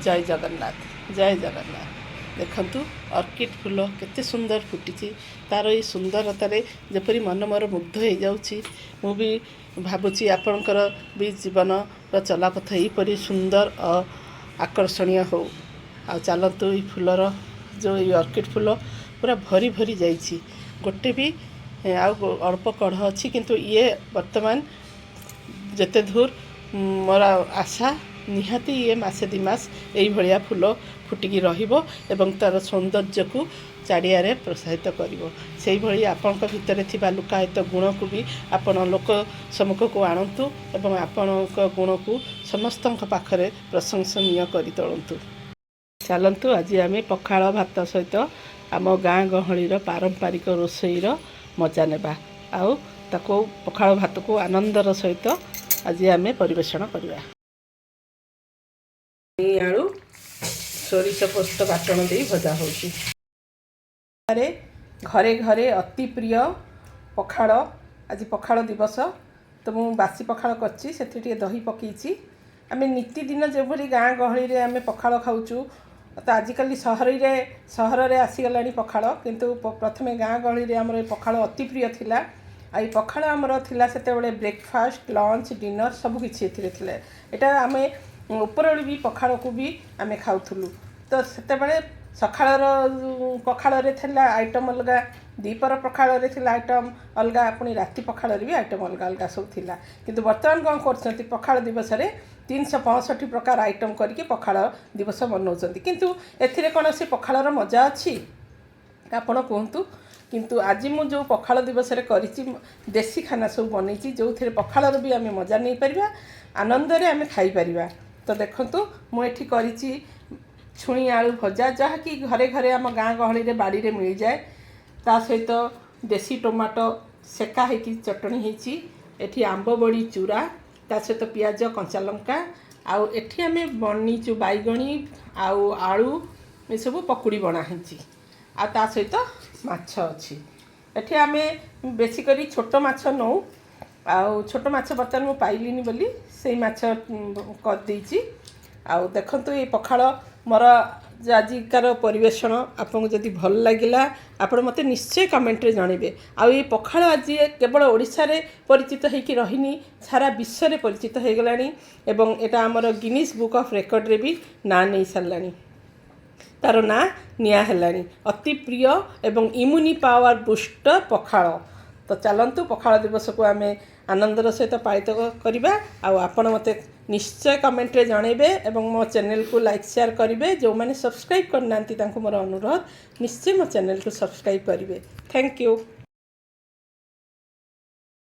जय जगन्नाथ जय जगन्नाथ। देखंतु ऑर्किड फूल केते सुंदर फुटी तार ये सुंदरतार जपरी मन मोर मुग्ध हो जाऊँगी। मु भी भावुची आपणकर भी जीवन चलापथ यहीपरी सुंदर और आकर्षणीय हो। आ चलतु ये फूलर जो ये ऑर्किड फूल पूरा भरी भरी जाइए गोटे भी अल्प कढ़ अच्छी किंतु ये वर्तमान जिते दूर मोर आशा निहाती ये मसे दि मास यही भाया फूल फुटिकी रहिबो एवं तार सौंदर्य को चारियारे प्रोत्साहित करिवो। सेही भली आपनक भितरे थिबा लुकायित गुण को भी आपण लोक सम्मुख को आणतु एवं आपणक गुण को समस्तक पाखरे प्रशंसनीय करि तोळंतु। चलतु आज आम पखाल भात सहित आम गाँ गहलीर पारंपरिक रोषेईर मजा नेबा आउ ताको पखाल भात को आनंदर सहित आज आम परिवेषण करवा। आलू सोरिष पोस्त बाटण दे भजा होची। घरे घरे अति प्रिय पखाल। आज पखाल दिवस तो मु बासी पखाल करछि सेठी टिके दही पकेइछि। आमे नितिदिन जेभली गाँ गहली रे आमे पखाल खाउछु तो आजिकल सहर रे आसीगलानी पखाल किंतु प्रथमे गाँ गहली रे हमर पखाल अति प्रिय थिला। आई पखाल हमर थिला सेते बेले ब्रेकफास्ट लंच डिनर सब किछि एथिरे थिले। एटा आमे उपरओଳି भी पखाल को भी आमे खाउथुलु। तो सेते बेले सखाळर पखाल रे थिला आइटम अलगा दीपर पखाल रे थिला आइटम अलगा पुणी राति पखाल रे भी आइटम अलगा अलगा सब थिला। किंतु वर्तमान कौन करछंती पखाल दिवस रे 365 प्रकार आइटम करके पखाल दिवस मनाउछंती। किंतु एथिरे कोन से पखालर मजा अछि आपण कहंतु। किंतु आज मु जो पखाल दिवस रे करिछि देसी खाना सब बनैछि जो थिरे पखालर भी आमे मजा नै परिबा आनंद रे आमे खाई परिबा। तो देखंतु मु एठी करिछि छुणी आलू भजा जहाँ कि घरे घरे आम गाँ गहली रे बाड़ी रे मिल जाए। ता सहित देसी टमाटो सेका होती चटणी होती। एठी आंब बड़ी चूरा ता सहित पियाज कंचा लंका आउ एठी आमे बनीचु बैगणी आउ आलू ये सब पकुड़ी बना होती। आ ता सहित माछ अच्छी। एठी आमे बेसी करी छोट माछ नौ आउ छोट माछ बर्तमान मु पाइलिनी बोली से माछ कर देइछि। आउ देखंतु ये पखाल मोर आजिकार परिवेषण आपको जदि भल लगिला आपण मते निश्चय कमेंट रे जानबे। आ ये पखाल आज केवल ओडिशा रे परिचित होइकी रहिनी सारा विश्व रे परिचित हो गलानी एवं एटा हमर गिनीज बुक ऑफ रेकॉर्ड रे भी ना नहीं सारलानी। तार ना निया हेलानी अति प्रिय एवं इम्यूनि पावर बूस्टर पखाल। तो चलतु पखाल दिवस को आम आनंदर सहित पालित करवा। आपण मते निश्चय कमेंट रे जानबे एवं मो चैनल को लाइक शेयर करेंगे। जो मैंने सब्सक्राइब करना मोर अनुरोध निश्चय मो चैनल को सब्सक्राइब करेंगे। Thank you.